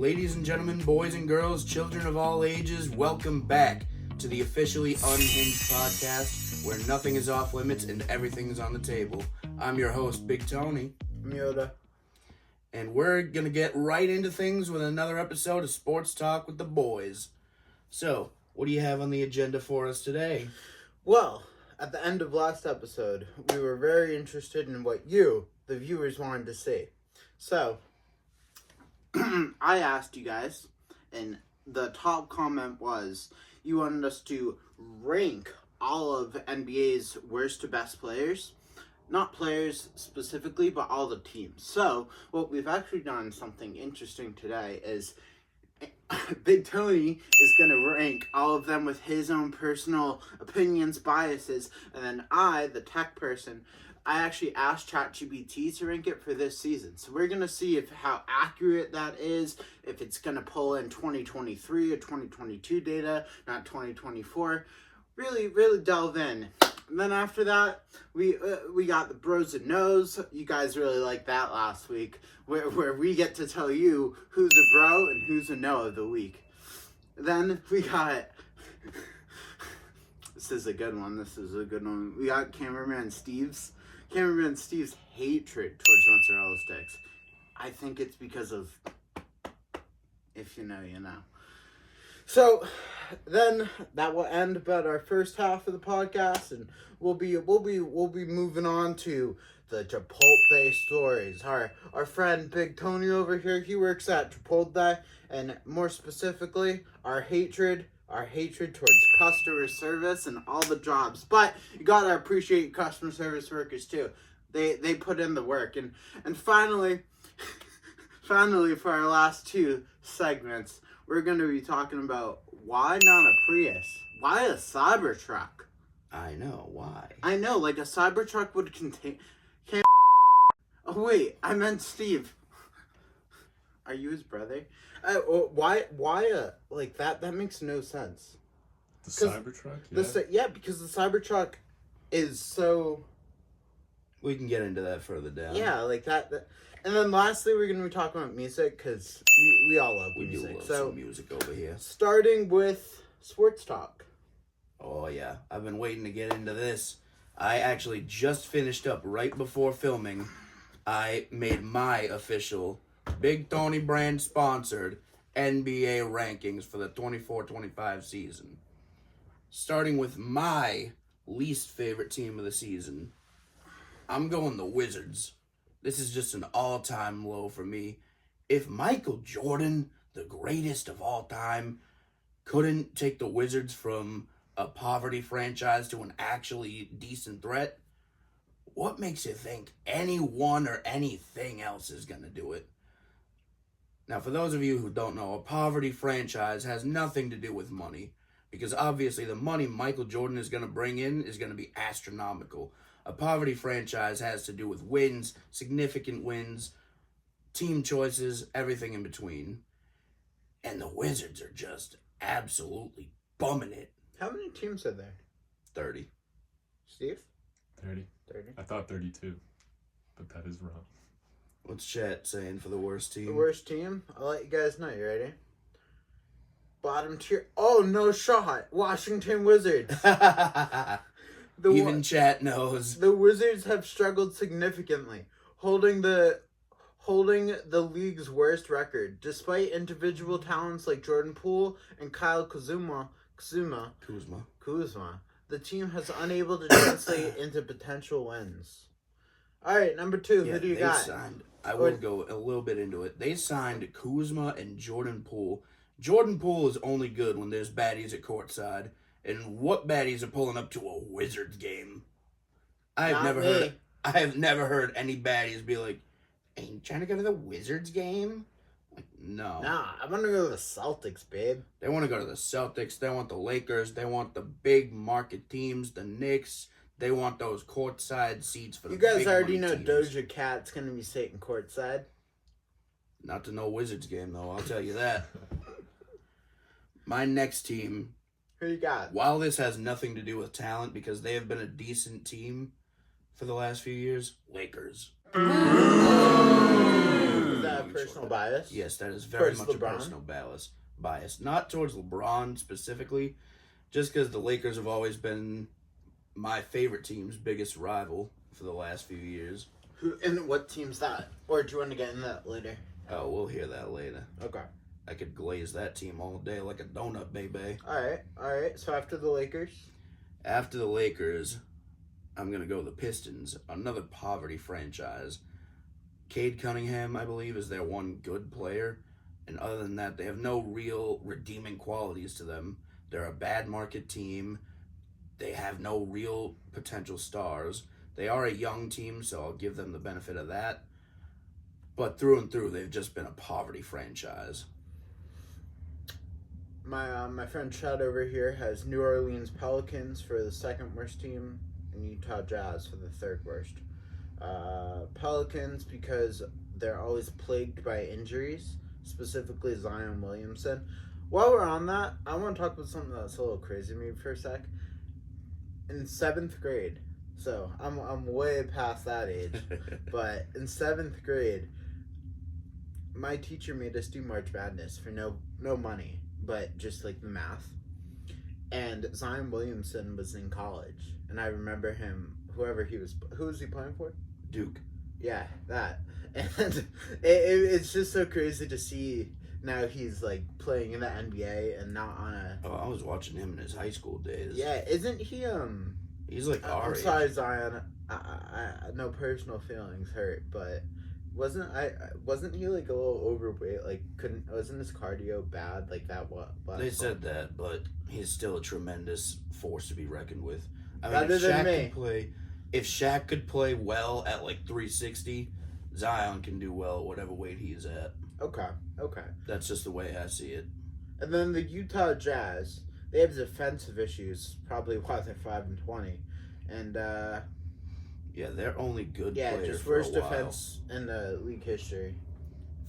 Ladies and gentlemen, boys and girls, children of all ages, welcome back to the officially Unhinged podcast, where nothing is off limits and everything is on the table. I'm your host, Big Tony. I'm Yoda. And we're going to get right into things with another episode of Sports Talk with the Boys. So, what do you have on the agenda for us today? Well, at the end of last episode, we were very interested in what you, the viewers, wanted to see. So, I asked you guys, and the top comment was, you wanted us to rank all of NBA's worst to best players. Not players specifically, but all the teams. So, what we've actually done something interesting today is Big Tony is going to rank all of them with his own personal opinions, biases, and then I, the tech person, I actually asked ChatGPT to rank it for this season. So we're going to see how accurate that is, if it's going to pull in 2023 or 2022 data, not 2024. Really delve in. And then after that, we got the Bros and Nos. You guys really liked that last week, where we get to tell you who's a bro and who's a no of the week. Then we got... This is a good one. We got Cameraman Steve's hatred towards mozzarella sticks. I think it's because of, if you know, you know. So then that will end about our first half of the podcast, and we'll be moving on to the Chipotle stories. Our friend Big Tony over here, he works at Chipotle, and more specifically, our hatred towards customer service and all the jobs. But you gotta appreciate customer service workers too. They put in the work. And finally for our last two segments, we're gonna be talking about why not a Prius? Why a Cybertruck? I know, why? I know, like a Cybertruck would contain... Oh wait, I meant Steve. Are you his brother? Why like that? That makes no sense. The Cybertruck? Yeah, because the Cybertruck is so... We can get into that further down. Yeah, like that. And then lastly, we're going to be talking about music, because we all love music. We do love some music over here. Starting with sports talk. Oh, yeah. I've been waiting to get into this. I actually just finished up right before filming. I made my official Big Tony brand sponsored NBA rankings for the 24-25 season. Starting with my least favorite team of the season, I'm going the Wizards. This is just an all-time low for me. If Michael Jordan, the greatest of all time, couldn't take the Wizards from a poverty franchise to an actually decent threat, what makes you think anyone or anything else is going to do it? Now, for those of you who don't know, a poverty franchise has nothing to do with money, because obviously the money Michael Jordan is going to bring in is going to be astronomical. A poverty franchise has to do with wins, significant wins, team choices, everything in between. And the Wizards are just absolutely bumming it. How many teams are there? 30. Steve? 30. I thought 32, but that is wrong. What's chat saying for the worst team? The worst team? I'll let you guys know. You ready? Bottom tier. Oh, no shot. Washington Wizards. Even chat knows. The Wizards have struggled significantly, holding the league's worst record. Despite individual talents like Jordan Poole and Kyle Kuzma, the team has unable to translate into potential wins. All right, number two, who do you got? I will go a little bit into it. They signed Kuzma and Jordan Poole. Jordan Poole is only good when there's baddies at courtside. And what baddies are pulling up to a Wizards game? I have never heard any baddies be like, "Hey, you trying to go to the Wizards game?" Like, no. Nah, I want to go to the Celtics, babe. They want to go to the Celtics. They want the Lakers. They want the big market teams, the Knicks. They want those courtside seats for the big You guys already know teams. Doja Cat's going to be sitting courtside. Not to no Wizards game, though. I'll tell you that. My next team... Who you got? While this has nothing to do with talent, because they have been a decent team for the last few years, Lakers. Is that a personal bias? Yes, that is very Towards much LeBron? a personal bias. Not towards LeBron specifically, just because the Lakers have always been my favorite team's biggest rival for the last few years. And what team's that? Or do you want to get in that later? Oh, we'll hear that later. Okay. I could glaze that team all day like a donut, baby. Alright. So after the Lakers? After the Lakers, I'm going to go the Pistons, another poverty franchise. Cade Cunningham, I believe, is their one good player. And other than that, they have no real redeeming qualities to them. They're a bad market team. They have no real potential stars. They are a young team, so I'll give them the benefit of that. But through and through, they've just been a poverty franchise. My friend Chad over here has New Orleans Pelicans for the second worst team and Utah Jazz for the third worst. Pelicans because they're always plagued by injuries, specifically Zion Williamson. While we're on that, I want to talk about something that's a little crazy to me for a sec. In 7th grade, so I'm way past that age, but in 7th grade, my teacher made us do March Madness for no money, but just like the math. And Zion Williamson was in college, and I remember him. Who was he playing for? Duke. Yeah, that. And it's just so crazy to see now he's like playing in the NBA and not on a. Oh, I was watching him in his high school days. Yeah, isn't he? He's like our I'm age. sorry, Zion. I no personal feelings hurt, but wasn't he like a little overweight? Like wasn't his cardio bad? Like that They said that, but he's still a tremendous force to be reckoned with. I mean, Better if than Shaq me. could play, if Shaq could play well at like 360, Zion can do well at whatever weight he is at. Okay. That's just the way I see it. And then the Utah Jazz, they have defensive issues, probably why they're 5-20, and Yeah, they're only good yeah, players just for a worst while. defense in the league history.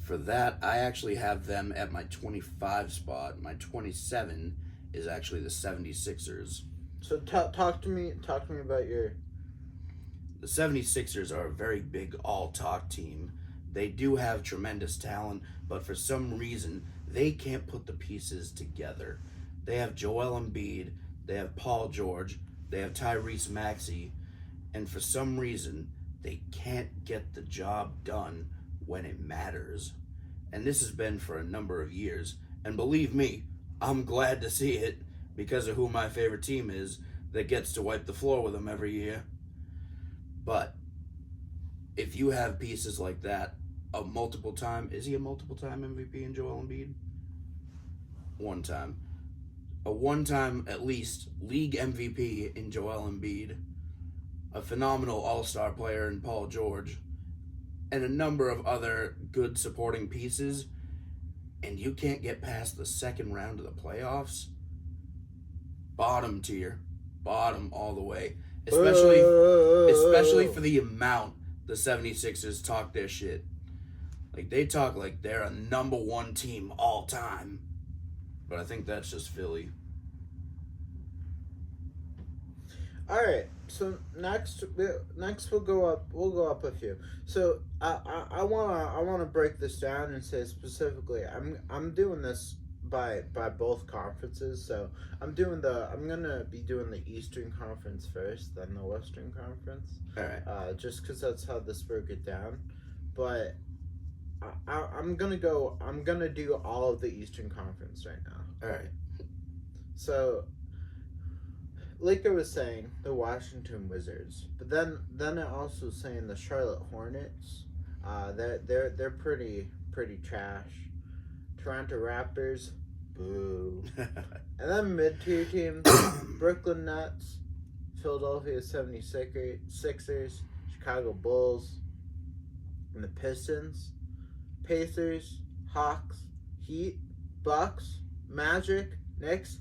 For that, I actually have them at my 25 spot. My 27 is actually the 76ers. So talk to me about your. The 76ers are a very big all-talk team. They do have tremendous talent, but for some reason, they can't put the pieces together. They have Joel Embiid, they have Paul George, they have Tyrese Maxey, and for some reason, they can't get the job done when it matters. And this has been for a number of years. And believe me, I'm glad to see it because of who my favorite team is that gets to wipe the floor with them every year. But if you have pieces like that, is he a multiple time MVP in Joel Embiid? One time. A one-time, at least, league MVP in Joel Embiid. A phenomenal all-star player in Paul George. And a number of other good supporting pieces. And you can't get past the second round of the playoffs? Bottom tier. Bottom all the way. Especially for the amount the 76ers talk their shit. Like, they talk like they're a number one team all time. But I think that's just Philly. All right. So next we'll go up a few. So I wanna break this down and say specifically I'm doing this by both conferences. So I'm gonna be doing the Eastern Conference first, then the Western Conference. All right. Just because that's how this broke it down, but I'm gonna do all of the Eastern Conference right now. All right. So, like I was saying, the Washington Wizards, but then it also saying the Charlotte Hornets. They're pretty trash. Toronto Raptors, boo. And then mid-tier teams: Brooklyn Nets, Philadelphia 76ers, Chicago Bulls, and the Pistons, Pacers, Hawks, Heat, Bucks, Magic, Knicks.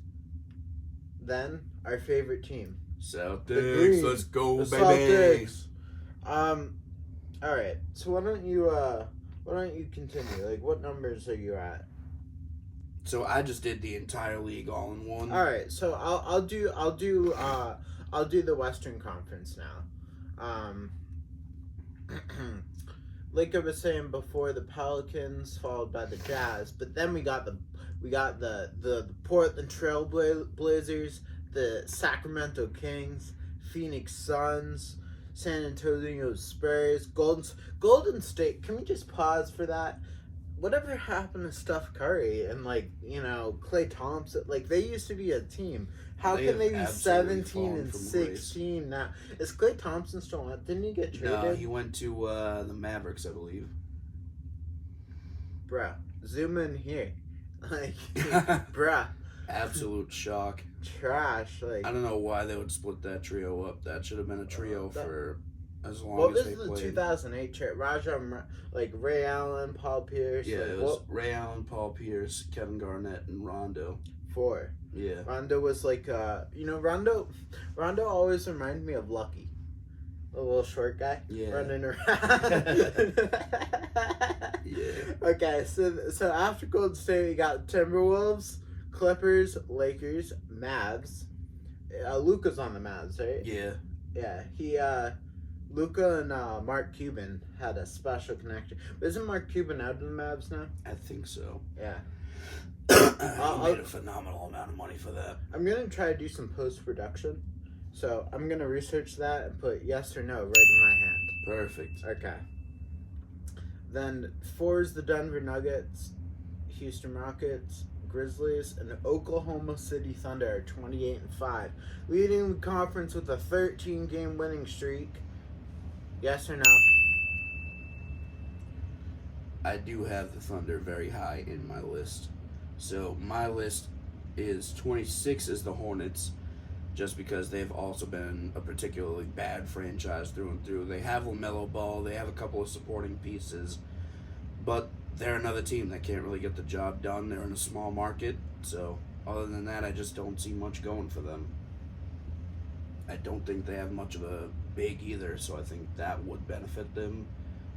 Then our favorite team, Celtics, let's go, the baby. Celtics. All right. So why don't you continue? Like, what numbers are you at? So I just did the entire league all in one. All right. So I'll do the Western Conference now. like I was saying before, the Pelicans followed by the Jazz, but then we got the Portland Trail Blazers, the Sacramento Kings, Phoenix Suns, San Antonio Spurs, Golden State. Can we just pause for that? Whatever happened to Steph Curry and Klay Thompson? Like, they used to be a team. How can they be 17 and 16 now? Is Klay Thompson still on? Didn't he get traded? No, he went to the Mavericks, I believe. Bruh, zoom in here. Like, bruh. Absolute shock. Trash. Like, I don't know why they would split that trio up. That should have been a trio for as long what as was they the played. 2008 trade? Ray Allen, Paul Pierce. Yeah, it was Ray Allen, Paul Pierce, Kevin Garnett, and Rondo. 4. Yeah. Rondo was Rondo always reminded me of Lucky. The little short guy. Yeah. Running around. Yeah. Okay, so after Golden State, we got Timberwolves, Clippers, Lakers, Mavs. Luka's on the Mavs, right? Yeah. Yeah, Luka and Mark Cuban had a special connection. But isn't Mark Cuban out of the Mavs now? I think so. Yeah. He made a phenomenal amount of money for that. I'm going to try to do some post-production. So I'm going to research that and put yes or no right in my hand. Perfect. Okay. Then 4 is the Denver Nuggets, Houston Rockets, Grizzlies, and the Oklahoma City Thunder are 28-5, leading the conference with a 13-game winning streak. Yes or no? I do have the Thunder very high in my list. So my list is 26 is the Hornets, just because they've also been a particularly bad franchise through and through. They have LaMelo Ball, they have a couple of supporting pieces, but they're another team that can't really get the job done. They're in a small market, so other than that, I just don't see much going for them. I don't think they have much of a big either, so I think that would benefit them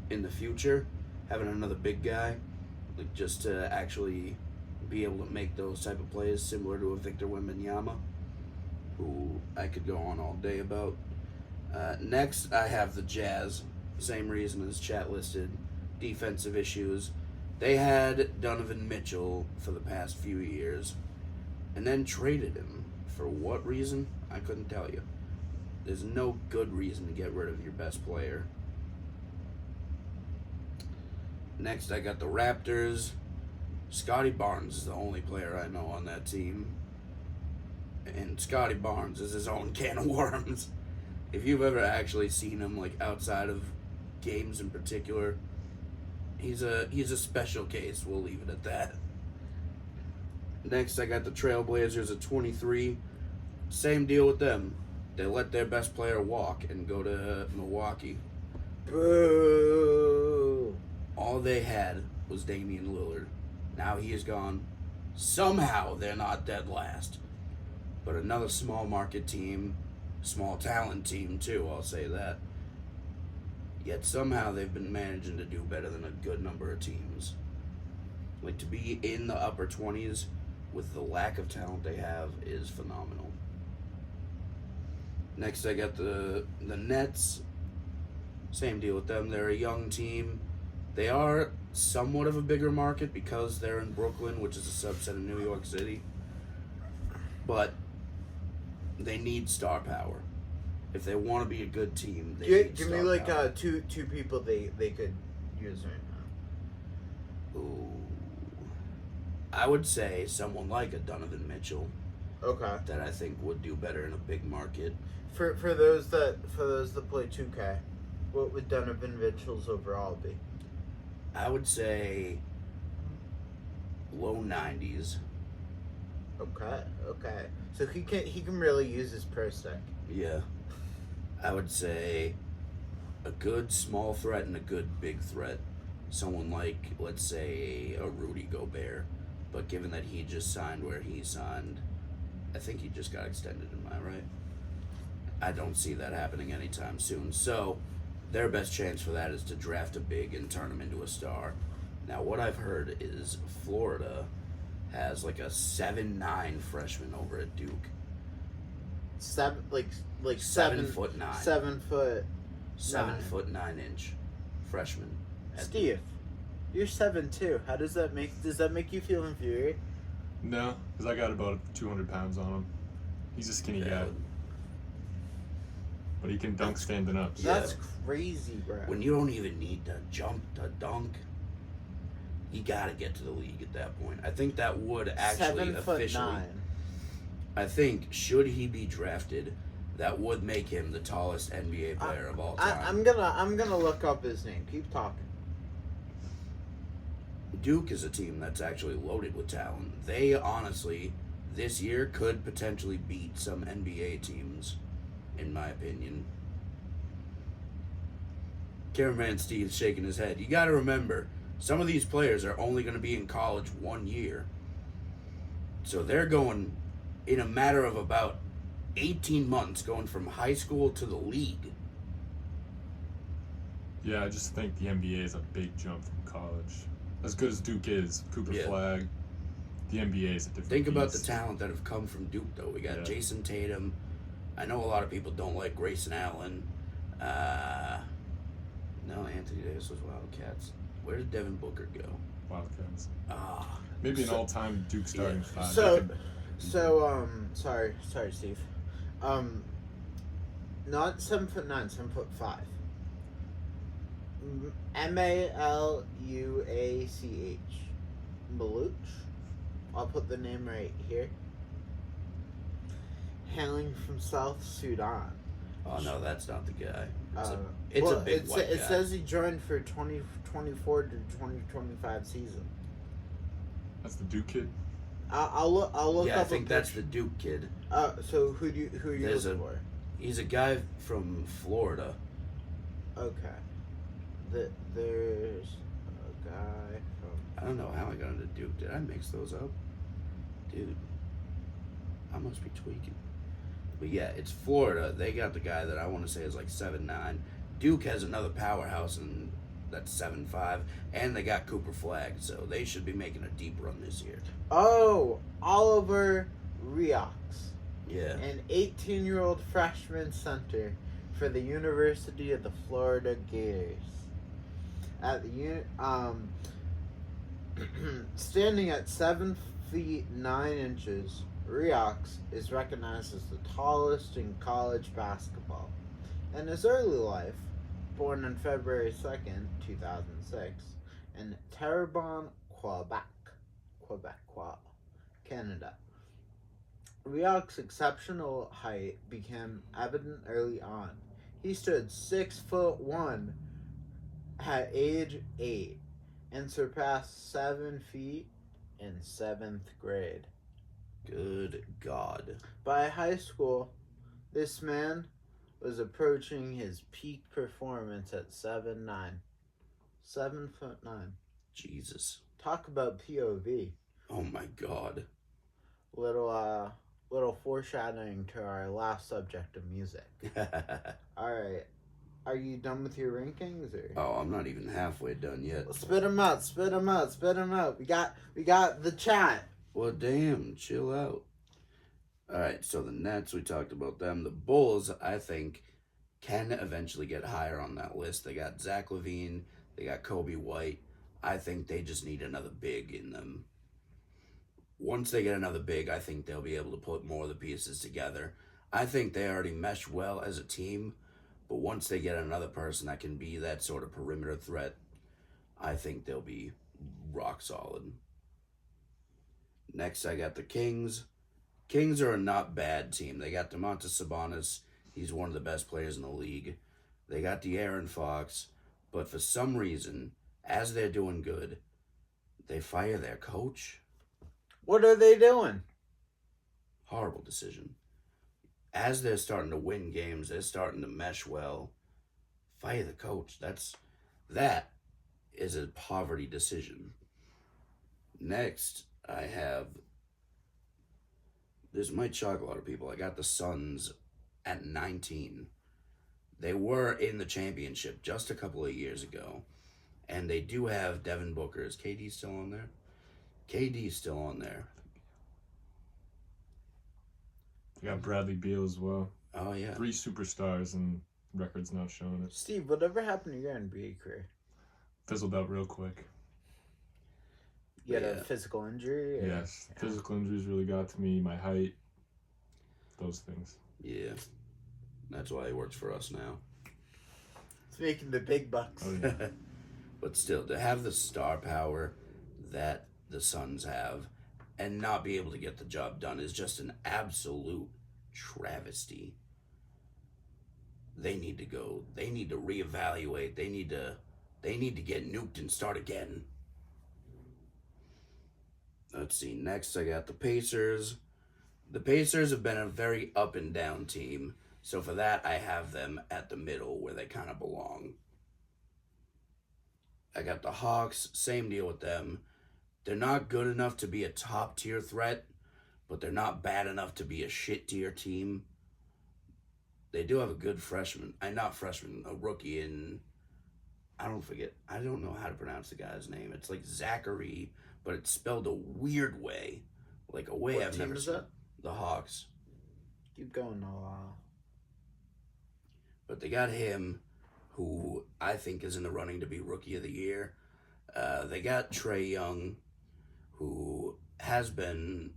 in the future, having another big guy, like just to actually be able to make those type of plays, similar to a Victor Wembanyama, who I could go on all day about. Next, I have the Jazz. Same reason as chat listed. Defensive issues. They had Donovan Mitchell for the past few years, and then traded him. For what reason? I couldn't tell you. There's no good reason to get rid of your best player. Next, I got the Raptors. Scotty Barnes is the only player I know on that team. And Scotty Barnes is his own can of worms. If you've ever actually seen him, like, outside of games in particular, he's a special case. We'll leave it at that. Next, I got the Trailblazers at 23. Same deal with them. They let their best player walk and go to Milwaukee. Boo! All they had was Damian Lillard. Now he is gone. Somehow they're not dead last. But another small market team, small talent team too, I'll say that. Yet somehow they've been managing to do better than a good number of teams. Like, to be in the upper 20s with the lack of talent they have is phenomenal. Next, I got the Nets. Same deal with them. They're a young team. They are somewhat of a bigger market because they're in Brooklyn, which is a subset of New York City. But they need star power. If they want to be a good team, they need Give star me like power. two people they could use right now. Ooh. I would say someone like a Donovan Mitchell Okay. that I think would do better in a big market. For those that play 2K, what would Donovan Mitchell's overall be? I would say low 90s. Okay. So he can really use his pro stick. Yeah. I would say a good small threat and a good big threat. Someone like, let's say, a Rudy Gobert. But given that he just signed where he signed, I think he just got extended, am I right? I don't see that happening anytime soon. So their best chance for that is to draft a big and turn him into a star. Now, what I've heard is Florida has like a 7'9" freshman over at Duke. 7 7'9". 7 foot. 7 foot 9 inch freshman. Steve, you're 7'2". How does that make you feel inferior? No, because I got about 200 pounds on him. He's a skinny guy. But he can dunk standing up. Yeah. That's crazy, bro. When you don't even need to jump to dunk, you gotta get to the league at that point. I think that would actually 7'9". I think, should he be drafted, that would make him the tallest NBA player of all time. I'm gonna look up his name. Keep talking. Duke is a team that's actually loaded with talent. They honestly, this year, could potentially beat some NBA teams, in my opinion. Cameraman Steve's shaking his head. You gotta remember, some of these players are only going to be in college 1 year. So they're going, in a matter of about 18 months, going from high school to the league. Yeah, I just think the NBA is a big jump from college. As good as Duke is, Cooper Flag, the NBA is a different Think about the beast. talent that have come from Duke, though. We got Jason Tatum. I know a lot of people don't like Grayson Allen. No, Anthony Davis was Wildcats. Where did Devin Booker go? Wildcats. Maybe an all-time Duke starting five. Sorry, Steve. Not 7'9", 7'5". Maluach. Maluch. I'll put the name right here. Hailing from South Sudan. Oh no, that's not the guy. It big white guy. It says he joined for 2024 to 2025 season. That's the Duke kid. I'll look up. Yeah, I think that's the Duke kid. So who are you looking for? He's a guy from Florida. Okay. There's a guy from. I don't know how I got into Duke. Did I mix those up? Dude, I must be tweaking. But yeah, it's Florida. They got the guy that I want to say is like 7'9". Duke has another powerhouse and that's 7'5", and they got Cooper Flag, so they should be making a deep run this year. Oh, Oliver Riox. Yeah. An 18-year-old freshman center for the University of the Florida Gators. At the standing at 7 feet 9 inches, Riox is recognized as the tallest in college basketball. In his early life, born on February 2nd, 2006, in Terrebonne, Quebec, Canada. Riox's exceptional height became evident early on. He stood 6'1" at age 8 and surpassed 7 feet in 7th grade. Good God. By high school, this man was approaching his peak performance at 7'9". 7'9". Jesus. Talk about POV. Oh my God. Little foreshadowing to our last subject of music. All right. Are you done with your rankings, or? Oh, I'm not even halfway done yet. Spit them out. We got the chat. Well, damn, chill out. All right, so the Nets, we talked about them. The Bulls, I think, can eventually get higher on that list. They got Zach LaVine. They got Kobe White. I think they just need another big in them. Once they get another big, I think they'll be able to put more of the pieces together. I think they already mesh well as a team, but once they get another person that can be that sort of perimeter threat, I think they'll be rock solid. Next, I got the Kings. Kings are a not bad team. They got Domantas Sabonis. He's one of the best players in the league. They got De'Aaron Fox. But for some reason, as they're doing good, they fire their coach. What are they doing? Horrible decision. As they're starting to win games, they're starting to mesh well. Fire the coach. That is a poverty decision. Next, I have, this might shock a lot of people, I got the Suns at 19. They were in the championship just a couple of years ago, and they do have Devin Booker. Is KD still on there? KD's still on there. They got Bradley Beal as well. Oh, yeah. 3 superstars, and records not showing it. Steve, whatever happened to your NBA career? fizzled out real quick. You had a physical injury? Yes. Yeah. Physical injuries really got to me, my height, those things. Yeah. That's why he works for us now. It's making the big bucks. Oh, yeah. But still, to have the star power that the Suns have and not be able to get the job done is just an absolute travesty. They need to go. They need to reevaluate. They need to get nuked and start again. Let's see. Next, I got the Pacers. The Pacers have been a very up and down team. So for that, I have them at the middle where they kind of belong. I got the Hawks. Same deal with them. They're not good enough to be a top tier threat, but they're not bad enough to be a shit tier team. They do have a good a rookie in, I don't know how to pronounce the guy's name. It's like Zachary, but it's spelled a weird way. Like a way I've never seen. The Hawks. Keep going, Noah. But they got him, who I think is in the running to be Rookie of the Year. They got Trae Young, who has been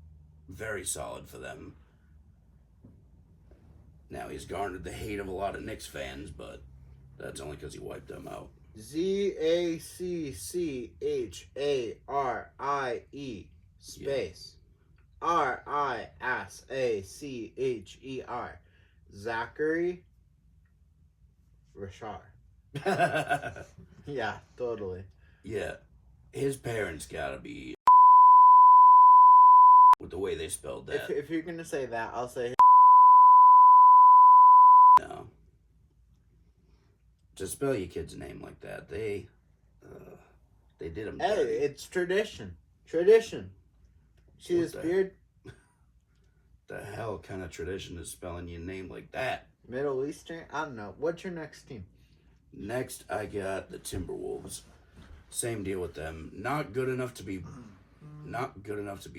very solid for them. Now, he's garnered the hate of a lot of Knicks fans, but that's only because he wiped them out. Zaccharie space Risacher. Zachary Rashard. Yeah, totally. Yeah. His parents gotta be with the way they spelled that. If you're gonna say that, I'll say no. To spell your kid's name like that, they did him dirty. Hey, it's tradition. Tradition. See What this beard? The hell kind of tradition is spelling your name like that? Middle Eastern? I don't know. What's your next team? Next, I got the Timberwolves. Same deal with them. Not good enough to be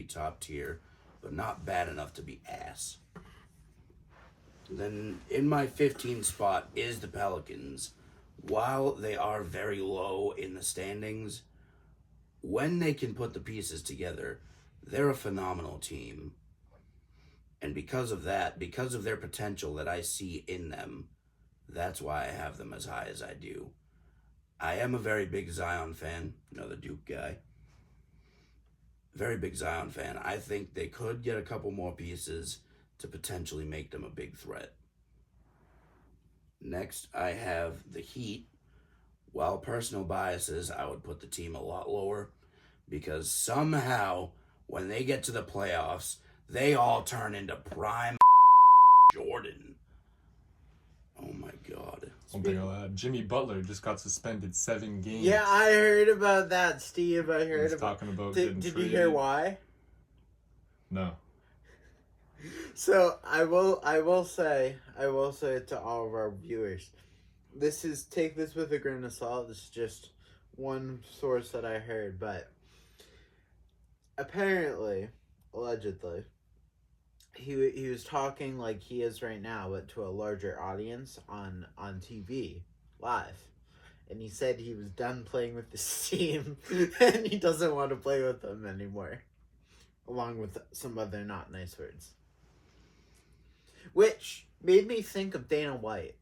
top tier, but not bad enough to be ass. Then in my 15 spot is the Pelicans. While they are very low in the standings, when they can put the pieces together, they're a phenomenal team. And because of that, because of their potential that I see in them, that's why I have them as high as I do. I am a very big Zion fan, the Duke guy. Very big Zion fan. I think they could get a couple more pieces to potentially make them a big threat. Next, I have the Heat. While personal biases, I would put the team a lot lower because somehow when they get to the playoffs, they all turn into prime Jordan. Oh my God. One thing I'll add, Jimmy Butler just got suspended 7 games. Yeah, I heard about that, Steve. He's talking about Did you hear why? No. So I will say to all of our viewers, take this with a grain of salt. This is just one source that I heard, but apparently, allegedly, he was talking like he is right now, but to a larger audience on TV live, and he said he was done playing with this team and he doesn't want to play with them anymore, along with some other not nice words. Which made me think of Dana White.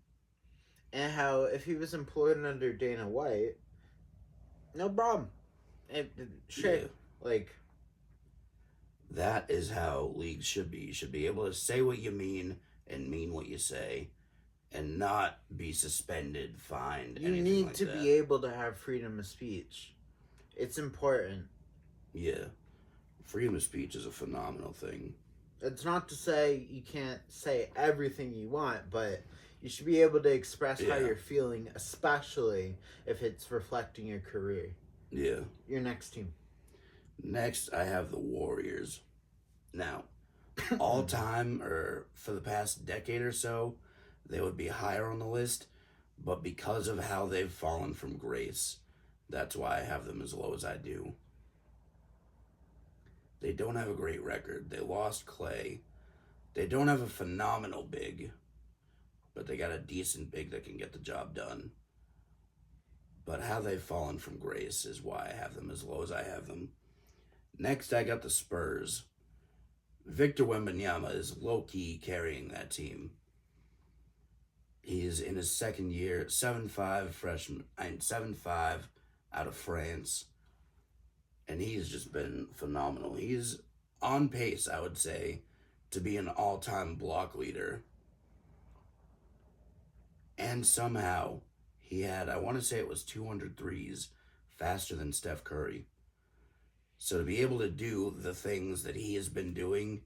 And how if he was employed under Dana White, no problem. Yeah. That is how leagues should be. You should be able to say what you mean and mean what you say. And not be suspended, fined, anything like that. You need to be able to have freedom of speech. It's important. Yeah. Freedom of speech is a phenomenal thing. It's not to say you can't say everything you want, but you should be able to express how you're feeling, especially if it's reflecting your career. Yeah. Your next team. Next, I have the Warriors. Now, all time, or for the past decade or so, they would be higher on the list, but because of how they've fallen from grace, that's why I have them as low as I do. They don't have a great record. They lost Clay. They don't have a phenomenal big, but they got a decent big that can get the job done. But how they've fallen from grace is why I have them as low as I have them. Next, I got the Spurs. Victor Wembanyama is low-key carrying that team. He's in his second year, 7'5" freshman, 7'5" out of France. And he's just been phenomenal. He's on pace, I would say, to be an all-time block leader. And somehow, he had, I want to say it was 200 threes faster than Steph Curry. So to be able to do the things that he has been doing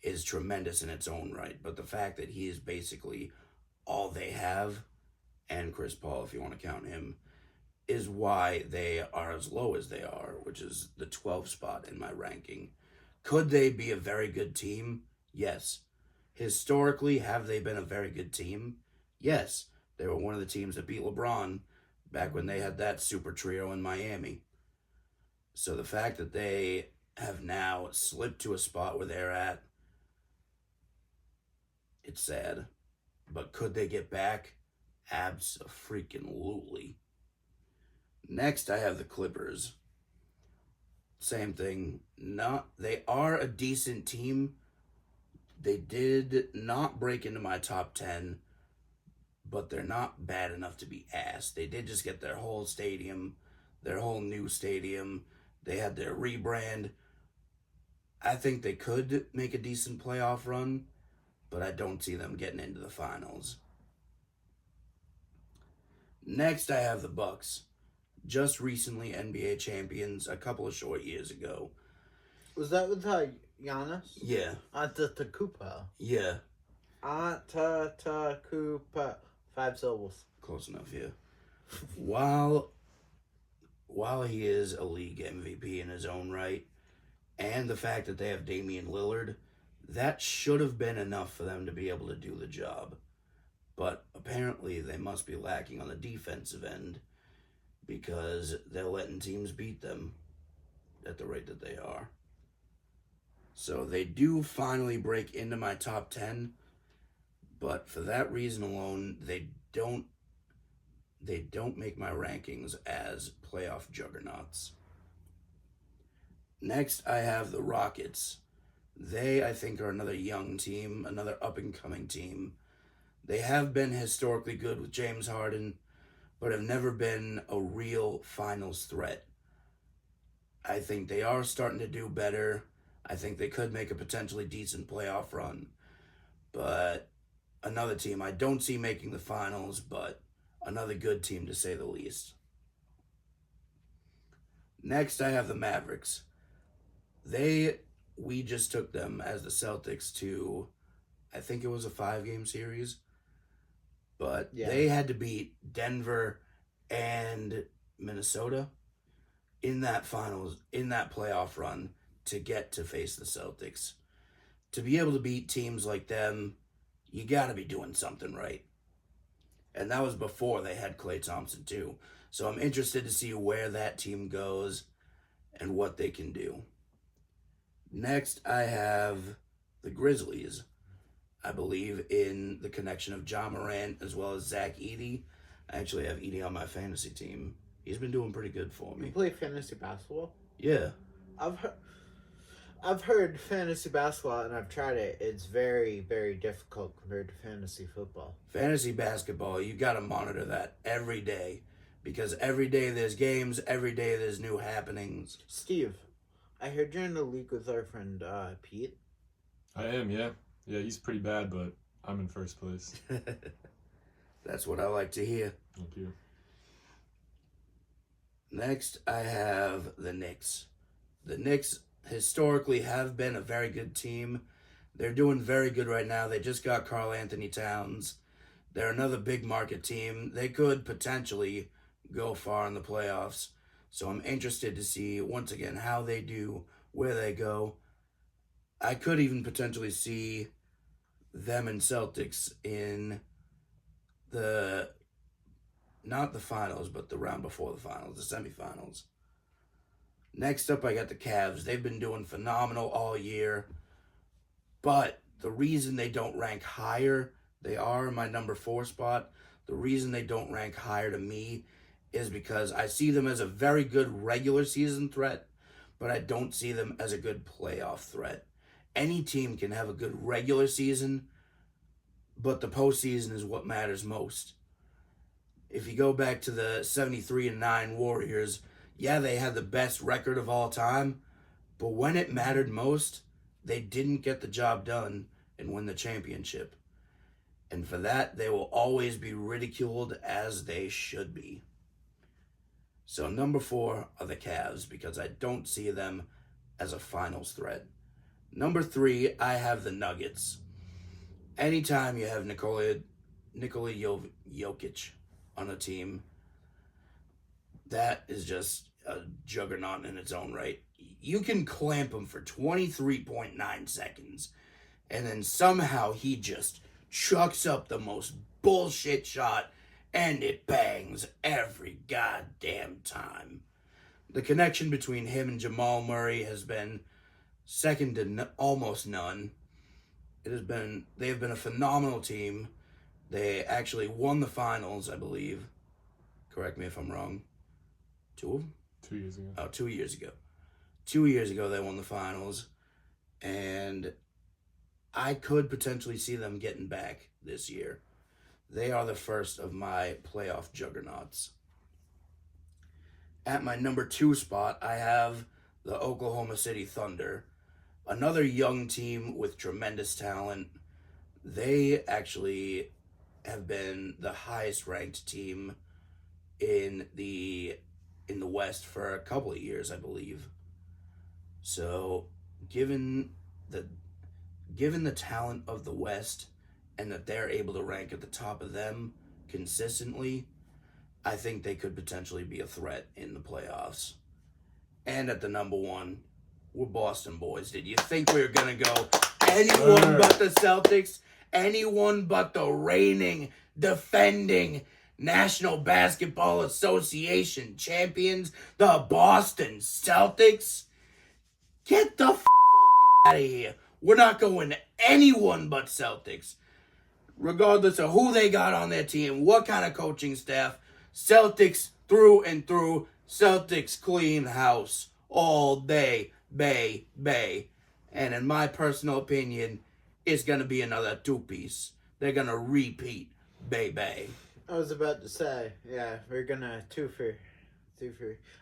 is tremendous in its own right. But the fact that he is basically all they have, and Chris Paul, if you want to count him, is why they are as low as they are, which is the 12th spot in my ranking. Could they be a very good team? Yes. Historically, have they been a very good team? Yes. They were one of the teams that beat LeBron back when they had that super trio in Miami. So the fact that they have now slipped to a spot where they're at, it's sad. But could they get back? Abso-freaking-lutely. Next, I have the Clippers. Same thing. They are a decent team. They did not break into my top 10, but they're not bad enough to be ass. They did just get their whole stadium, their whole new stadium. They had their rebrand. I think they could make a decent playoff run, but I don't see them getting into the finals. Next, I have the Bucks. Just recently NBA champions a couple of short years ago. Was that with Giannis? Yeah. Antetokounmpo. Yeah. Antetokounmpo. 5 syllables. Close enough, yeah. While he is a league MVP in his own right, and the fact that they have Damian Lillard, that should have been enough for them to be able to do the job. But apparently they must be lacking on the defensive end because they're letting teams beat them at the rate that they are. So they do finally break into my top 10, but for that reason alone, they don't make my rankings as playoff juggernauts. Next, I have the Rockets. They, I think, are another young team, another up-and-coming team. They have been historically good with James Harden, but have never been a real finals threat. I think they are starting to do better. I think they could make a potentially decent playoff run. But another team I don't see making the finals, but another good team to say the least. Next, I have the Mavericks. We just took them as the Celtics to, I think it was a 5-game series. But yeah, they had to beat Denver and Minnesota in that playoff run to get to face the Celtics. To be able to beat teams like them, you got to be doing something right. And that was before they had Klay Thompson too. So I'm interested to see where that team goes and what they can do. Next, I have the Grizzlies. I believe in the connection of Ja Morant as well as Zach Edey. I actually have Edey on my fantasy team. He's been doing pretty good for me. You play fantasy basketball? Yeah. I've heard fantasy basketball and I've tried it. It's very, very difficult compared to fantasy football. Fantasy basketball, you got to monitor that every day because every day there's games, every day there's new happenings. Steve, I heard you're in the league with our friend Pete. I am, yeah. Yeah, he's pretty bad, but I'm in first place. That's what I like to hear. Thank you. Next, I have the Knicks. The Knicks historically have been a very good team. They're doing very good right now. They just got Karl Anthony Towns. They're another big market team. They could potentially go far in the playoffs. So I'm interested to see, once again, how they do, where they go. I could even potentially see them and Celtics in not the finals, but the round before the finals, the semifinals. Next up, I got the Cavs. They've been doing phenomenal all year. But the reason they don't rank higher, they are in my number 4 spot. The reason they don't rank higher to me is because I see them as a very good regular season threat, but I don't see them as a good playoff threat. Any team can have a good regular season, but the postseason is what matters most. If you go back to the 73-9 Warriors, yeah, they had the best record of all time, but when it mattered most, they didn't get the job done and win the championship. And for that, they will always be ridiculed, as they should be. So number 4 are the Cavs, because I don't see them as a finals threat. Number 3, I have the Nuggets. Anytime you have Nikola Jokic on a team, that is just a juggernaut in its own right. You can clamp him for 23.9 seconds, and then somehow he just chucks up the most bullshit shot, and it bangs every goddamn time. The connection between him and Jamal Murray has been second to almost none. They have been a phenomenal team. They actually won the finals, I believe. Correct me if I'm wrong. 2 of them? 2 years ago. Oh, 2 years ago. 2 years ago they won the finals, and I could potentially see them getting back this year. They are the first of my playoff juggernauts. At my number 2 spot, I have the Oklahoma City Thunder. Another young team with tremendous talent. They actually have been the highest ranked team in the West for a couple of years, I believe. So, given the talent of the West and that they're able to rank at the top of them consistently, I think they could potentially be a threat in the playoffs. And at the number 1, we're Boston boys. Did you think we were going to go anyone but the Celtics? Anyone but the reigning, defending National Basketball Association champions, the Boston Celtics? Get the f*** out of here. We're not going anyone but Celtics. Regardless of who they got on their team, what kind of coaching staff, Celtics through and through. Celtics clean house all day, bay. And in my personal opinion, it's going to be another 2-piece. They're going to repeat, bay. I was about to say, yeah, we're gonna two for.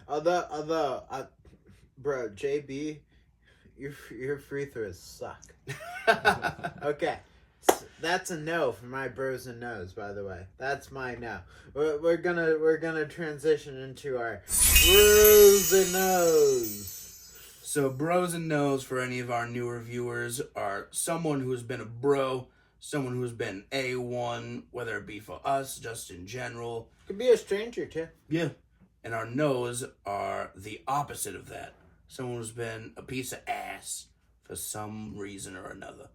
Although, bro, JB, your free throws suck. Okay, that's a no for my bros and no's. By the way, that's my no. We're gonna transition into our bros and no's. So bros and no's for any of our newer viewers are someone who's been a bro, someone who's been A1, whether it be for us, just in general. Could be a stranger too. Yeah. And our no's are the opposite of that. Someone who's been a piece of ass for some reason or another.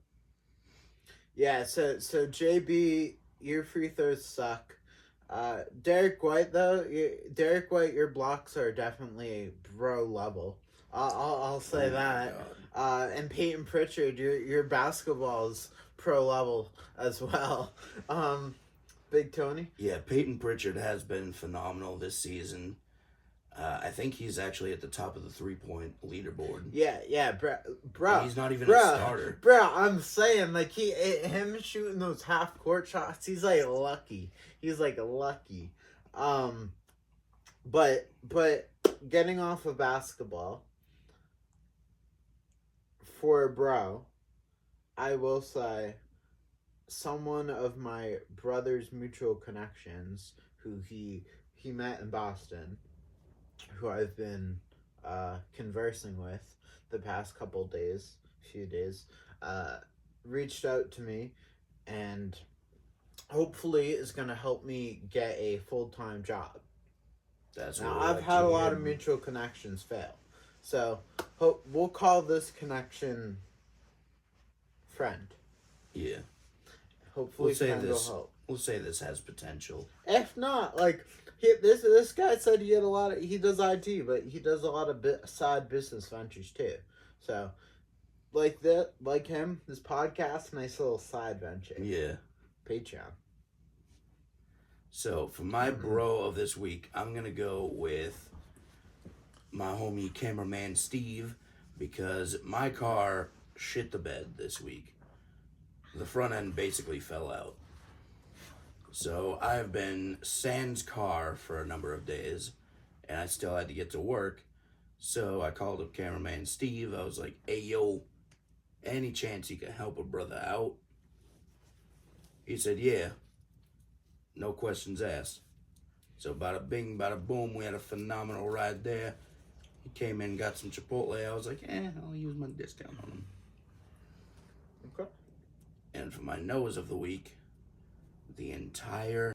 Yeah, so JB, your free throws suck. Derek White though, your blocks are definitely bro level. I'll say that. And Peyton Pritchard, your basketball's pro level as well. Big Tony? Yeah, Peyton Pritchard has been phenomenal this season. I think he's actually at the top of the 3-point leaderboard. Yeah, bro. He's not even a starter. Bro, I'm saying, like, him shooting those half-court shots, he's lucky. But getting off of basketball, for a bro, I will say someone of my brother's mutual connections who he met in Boston, who I've been conversing with the past few days, reached out to me and hopefully is going to help me get a full-time job. Now, I've had a lot of mutual connections fail. So, we'll call this connection friend. Yeah. Hopefully friend will help. We'll say this has potential. If not, this guy said he does IT, but he does a lot of side business ventures too. So, like him, this podcast, nice little side venture. Yeah. Patreon. So for my bro of this week, I'm gonna go with my homie cameraman Steve, because my car shit the bed this week. The front end basically fell out. So I've been sans car for a number of days, and I still had to get to work. So I called up cameraman Steve. I was like, hey, yo, any chance you can help a brother out? He said, yeah. No questions asked. So bada bing, bada boom, we had a phenomenal ride there. He came in, got some Chipotle. I was like, I'll use my discount on him. Okay. And for my nose of the week, the entire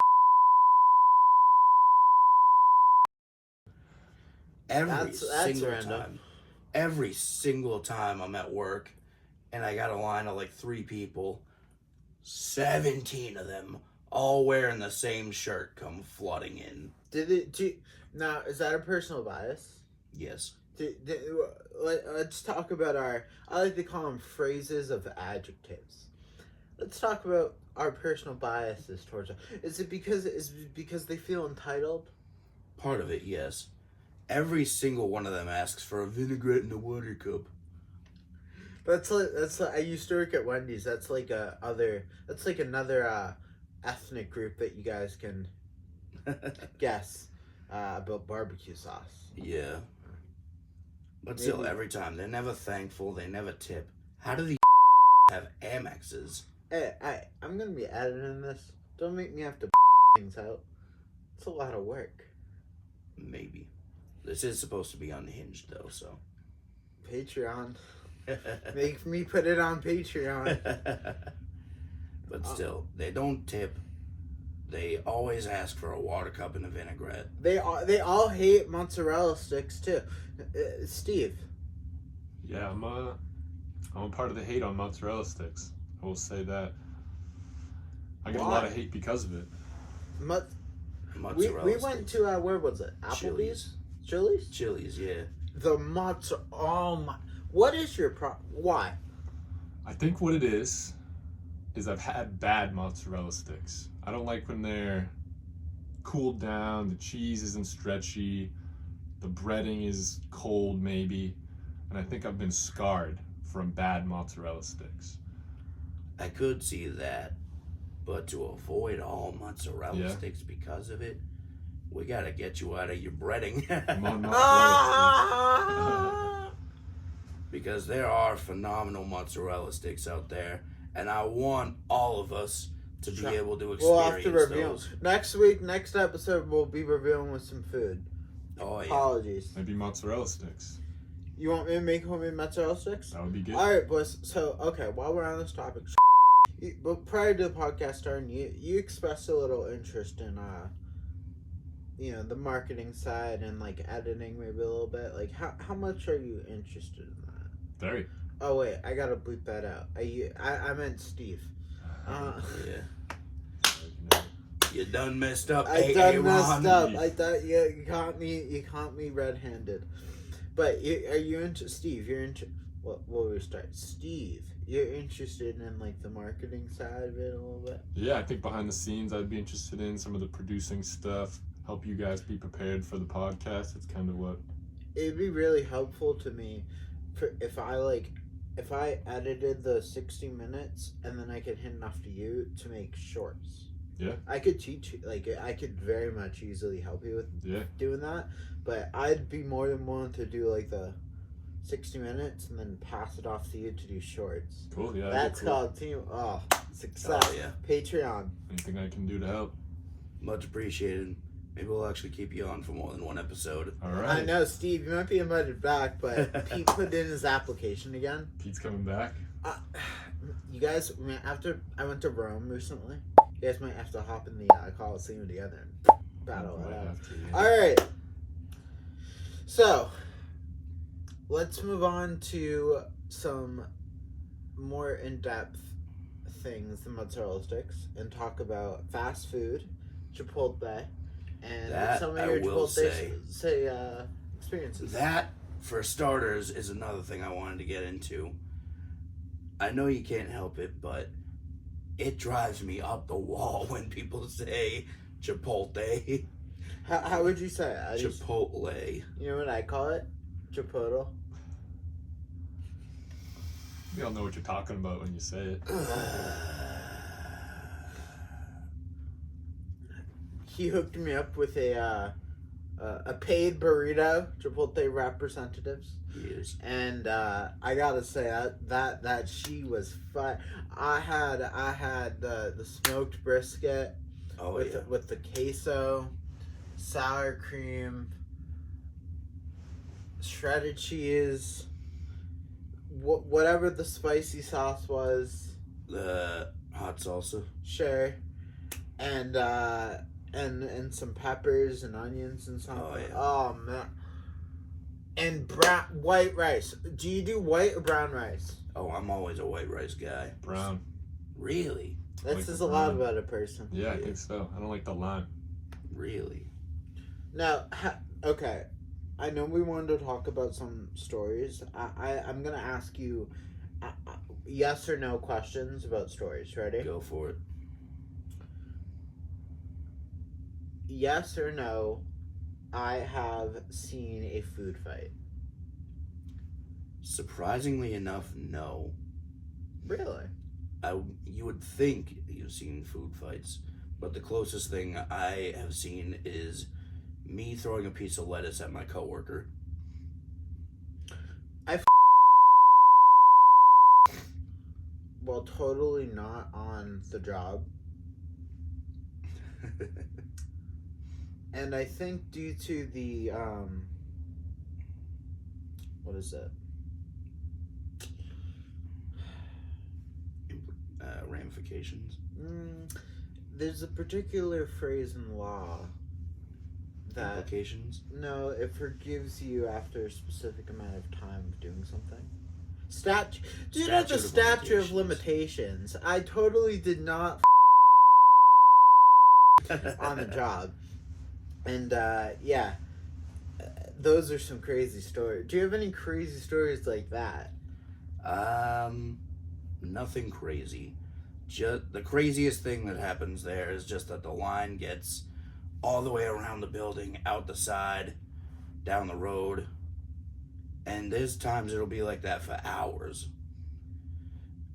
every single time I'm at work and I got a line of like 3 people, 17 of them all wearing the same shirt come flooding in. Now, is that a personal bias? Yes. Let's talk about I like to call them phrases of adjectives. Let's talk about our personal biases towards it. Is it because they feel entitled? Part of it, yes. Every single one of them asks for a vinaigrette in a water cup. That's I used to work at Wendy's. That's like another ethnic group that you guys can guess about barbecue sauce. Yeah. But still, every time, they're never thankful, they never tip. How do these have Amexes? Hey, I'm gonna be editing this. Don't make me have to things out. It's a lot of work. Maybe. This is supposed to be unhinged, though, so. Patreon. Make me put it on Patreon. But still, they don't tip. They always ask for a water cup and a vinaigrette. They all hate mozzarella sticks too. Steve. Yeah, I'm a part of the hate on mozzarella sticks. I will say that. I get a lot of hate because of it. We went to where was it? Applebee's? Chili's? Chili's, yeah. The mozzarella. Oh my! What is your problem? Why? I think what it is I've had bad mozzarella sticks. I don't like when they're cooled down, the cheese isn't stretchy, the breading is cold maybe, and I think I've been scarred from bad mozzarella sticks. I could see that, but to avoid all mozzarella sticks because of it, we gotta get you out of your breading. Because there are phenomenal mozzarella sticks out there, and I want all of us to be able to experience we'll have to review those. Next episode, we'll be reviewing with some food. Oh, yeah. Apologies. Maybe mozzarella sticks. You want me to make homemade mozzarella sticks? That would be good. Alright, boys. So, okay, while we're on this topic, but prior to the podcast starting, you expressed a little interest in, the marketing side and, like, editing maybe a little bit. Like, how much are you interested in that? Very. Oh, wait, I gotta bleep that out. I meant Steve. Yeah. You done messed up. I done messed up. I thought you caught me red-handed. But are you into Steve? You're into what? Will we start? Steve, you're interested in like the marketing side of it a little bit. Yeah, I think behind the scenes, I'd be interested in some of the producing stuff. Help you guys be prepared for the podcast. It's kind of what. It'd be really helpful to me, if I edited the 60 minutes and then I could hand enough to you to make shorts. Yeah. I could teach you, I could very much easily help you with doing that, but I'd be more than willing to do like the 60 minutes and then pass it off to you to do shorts. Cool, yeah. That's called team. Oh, success. Oh, yeah. Patreon. Anything I can do to help. Much appreciated. Maybe we'll actually keep you on for more than one episode. All right. I know, Steve, you might be invited back, but Pete put in his application again. Pete's coming back. You guys, after I went to Rome recently, you guys might have to hop in the Coliseum together and battle it out. All right. So, let's move on to some more in-depth things than mozzarella sticks and talk about fast food, Chipotle, and some of your Chipotle experiences. That, for starters, is another thing I wanted to get into. I know you can't help it, but it drives me up the wall when people say Chipotle. How would you say it? Chipotle. You know what I call it? Chipotle. We all know what you're talking about when you say it. He hooked me up with a paid burrito, Chipotle representatives. Yes. And I gotta say that she was fun. I had the smoked brisket with the queso, sour cream, shredded cheese, whatever the spicy sauce was. The hot salsa. Sure. And some peppers and onions and something. Oh, yeah. Oh man. And white rice. Do you do white or brown rice? Oh, I'm always a white rice guy. Brown. Really? That Like says the a lot brown. about a person. Yeah, I think so. I don't like the lime. Really? Now, okay. I know we wanted to talk about some stories. I'm gonna ask you yes or no questions about stories. Ready? Go for it. Yes or no, I have seen a food fight. Surprisingly enough, no. Really? You would think you've seen food fights, but the closest thing I have seen is me throwing a piece of lettuce at my coworker. Well, totally not on the job. And I think due to the, what is it? Ramifications. There's a particular phrase in law that, Implications. no, it forgives you after a specific amount of time of doing something. Due to the statute of limitations, I totally did not on the job. And, yeah, those are some crazy stories. Do you have any crazy stories like that? Nothing crazy. Just the craziest thing that happens there is just that the line gets all the way around the building, out the side, down the road. And there's times it'll be like that for hours.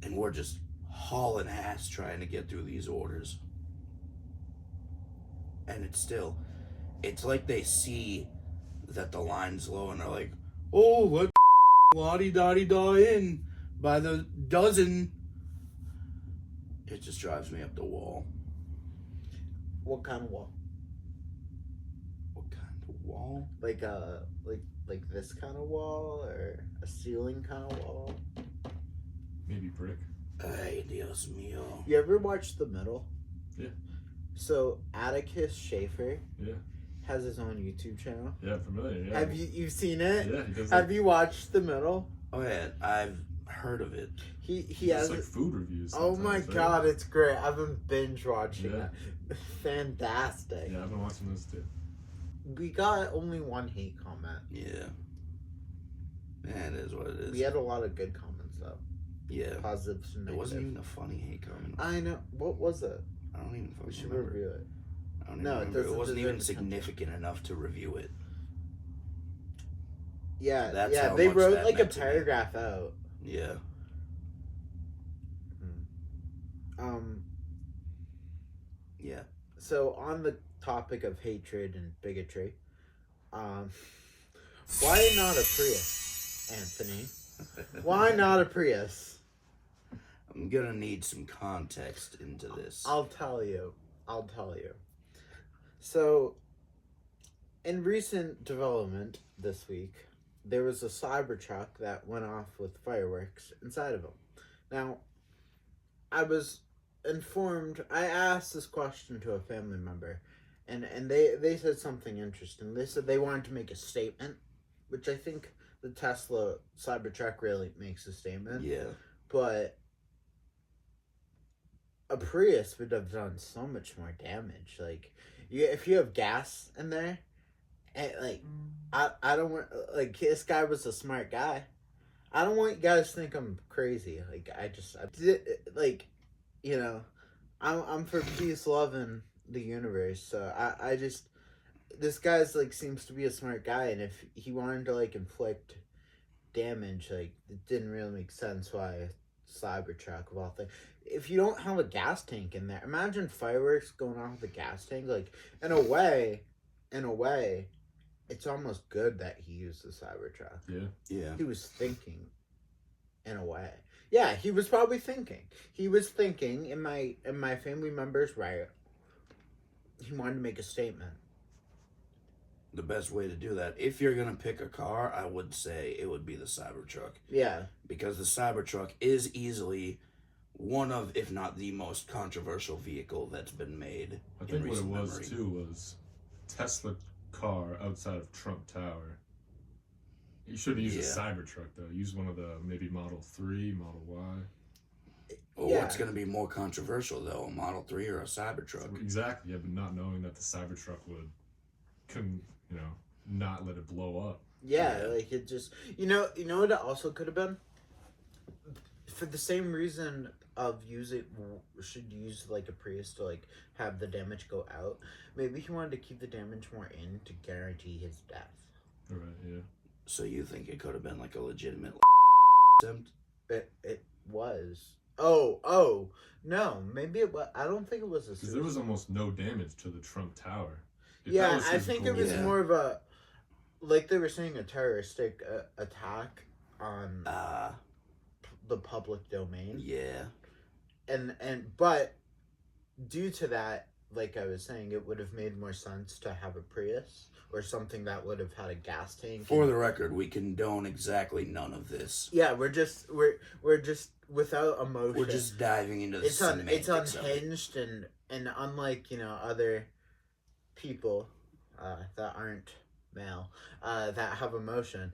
And we're just hauling ass trying to get through these orders. And it's like they see that the line's low and they're like, oh, let's la-di-da-di-da in by the dozen. It just drives me up the wall. What kind of wall? What kind of wall? Like this kind of wall, or a ceiling kind of wall? Maybe brick. Ay, Dios mío. You ever watch The Middle? Yeah. So Atticus Schaefer Yeah. has his own YouTube channel. Yeah, familiar. Yeah. Have you've seen it? Yeah, he does. Have you watched The Middle? Oh yeah, I've heard of it. He does has like food reviews. Oh my sometimes, right? god, it's great. I've been binge watching Yeah. that. Fantastic. Yeah, I've been watching those too. We got only one hate comment. Yeah. Man, it is what it is. We had a lot of good comments though. Yeah. Positives and It negatives. wasn't even a funny hate comment. I know. What was it? I don't even We should fucking remember. review it. I don't No, even it remember. It doesn't wasn't deserve even attention. significant enough to review it. Yeah, That's yeah. how They much wrote that like a meant to me. paragraph out. Yeah. Yeah. So on the topic of hatred and bigotry, why not a Prius, Anthony? Why not a Prius? I'm gonna need some context into this. I'll tell you. So, in recent development this week, there was a Cybertruck that went off with fireworks inside of him. Now, I was informed, I asked this question to a family member, and they said something interesting. They said they wanted to make a statement, which I think the Tesla Cybertruck really makes a statement. Yeah. But a Prius would have done so much more damage. Like, if you have gas in there, and like, I don't want, like, this guy was a smart guy. I don't want you guys to think I'm crazy. Like, like, you know, I'm for peace, love, and the universe. So I just this guy's like seems to be a smart guy, and if he wanted to like inflict damage, like it didn't really make sense why Cybertruck of all things. If you don't have a gas tank in there, imagine fireworks going off with a gas tank. Like in a way, it's almost good that he used the Cybertruck. Yeah. He was thinking, in a way. Yeah, he was probably thinking. He was thinking. In my family member's right. He wanted to make a statement. The best way to do that, if you're gonna pick a car, I would say it would be the Cybertruck. Yeah. Because the Cybertruck is easily one of, if not the most controversial vehicle that's been made. I think what it was too was Tesla car outside of Trump Tower. You shouldn't use a Cybertruck though. Use one of the maybe Model 3, Model Y. Well, what's going to be more controversial though, a Model 3 or a Cybertruck? Exactly, yeah, but not knowing that the Cybertruck would, not let it blow up. Yeah, like it just you know what it also could have been? For the same reason of should use like a Prius to like have the damage go out. Maybe he wanted to keep the damage more in to guarantee his death. Right, yeah. So you think it could have been like a legitimate attempt? It was. Oh no, maybe it was. I don't think it was a. Because there was almost no damage to the Trump Tower. Yeah, I think it was more of a, like they were saying, a terroristic attack on the public domain. Yeah. But due to that, like I was saying, it would have made more sense to have a Prius or something that would have had a gas tank. For the record, we condone exactly none of this. Yeah, we're just without emotion. We're just diving into the It's unhinged and unlike other people that aren't male that have emotion.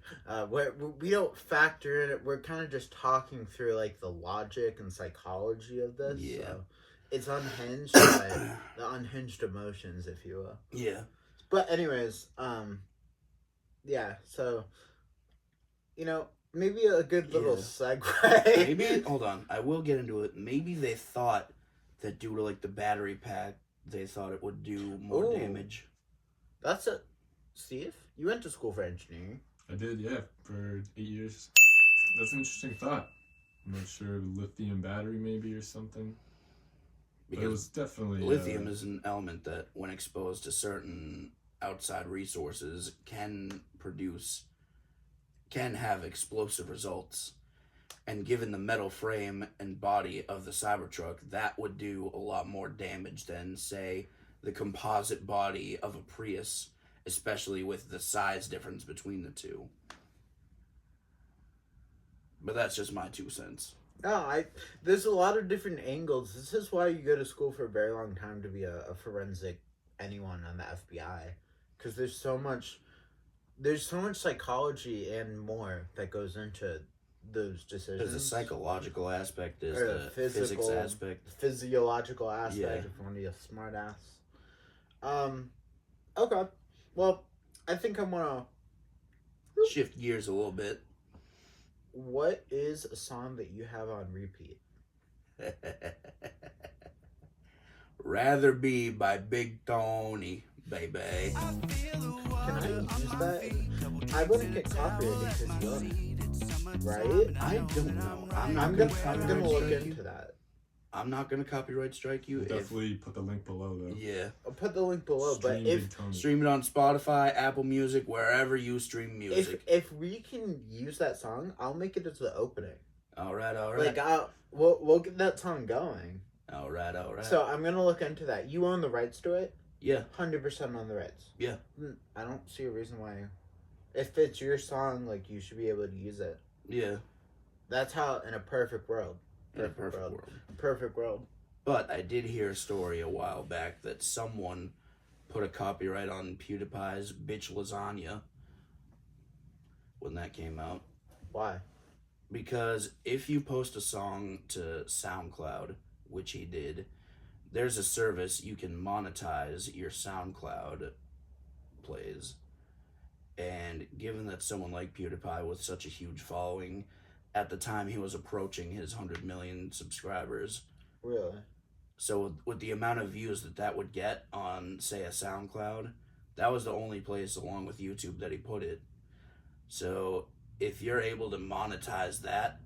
We don't factor in it. We're kind of just talking through like the logic and psychology of this. Yeah. So it's unhinged by the unhinged emotions, if you will. Yeah. But anyways, yeah. So maybe a good little segue. Maybe hold on. I will get into it. Maybe they thought that due to like the battery pack, they thought it would do more damage. That's it. Steve, you went to school for engineering. I did, yeah, for 8 years. That's an interesting thought. I'm not sure, lithium battery maybe or something. Because it was definitely lithium is an element that, when exposed to certain outside resources, can have explosive results. And given the metal frame and body of the Cybertruck, that would do a lot more damage than, say, the composite body of a Prius, especially with the size difference between the two. But that's just my 2 cents. No, there's a lot of different angles. This is why you go to school for a very long time to be a forensic anyone on the FBI. Because there's so much psychology and more that goes into those decisions. There's a psychological aspect, there's the physics aspect. Physiological aspect, if you want to be a smart ass. Okay. Well, I think I'm gonna shift gears a little bit. What is a song that you have on repeat? Rather Be by Big Tony, baby. Can I use that? I wouldn't get copyrighted because Yoda, right? I don't know. I'm gonna look into that. I'm not gonna copyright strike you. Definitely put the link below though. Yeah. I'll put the link below. Stream it on Spotify, Apple Music, wherever you stream music. If we can use that song, I'll make it as the opening. All right. Like we'll get that song going. All right. So I'm gonna look into that. You own the rights to it? Yeah. 100% on the rights. Yeah. I don't see a reason why. If it's your song, like you should be able to use it. Yeah. That's how in a perfect world. Perfect world. But I did hear a story a while back that someone put a copyright on PewDiePie's Bitch Lasagna when that came out. Why? Because if you post a song to SoundCloud, which he did, there's a service you can monetize your SoundCloud plays. And given that someone like PewDiePie with such a huge following, at the time he was approaching his 100 million subscribers. Really? So with the amount of views that would get on, say, a SoundCloud, that was the only place along with YouTube that he put it. So if you're able to monetize that,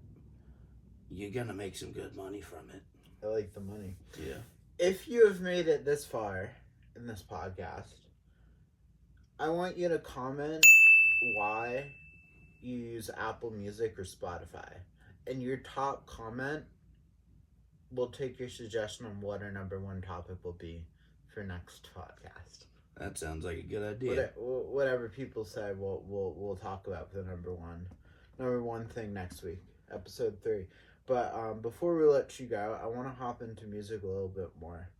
you're gonna make some good money from it. I like the money. Yeah. If you have made it this far in this podcast, I want you to comment why you use Apple Music or Spotify. And your top comment will take your suggestion on what our number one topic will be for next podcast. That sounds like a good idea. Whatever people say, we'll talk about the number one thing next week, episode 3. But before we let you go, I want to hop into music a little bit more.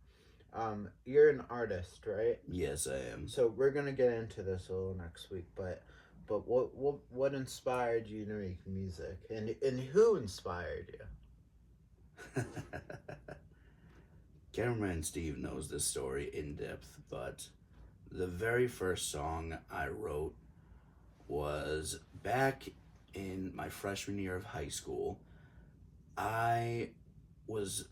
You're an artist, right? Yes, I am. So we're gonna get into this a little next week. But what inspired you to make music, and who inspired you? Cameraman Steve knows this story in depth, but the very first song I wrote was back in my freshman year of high school. I was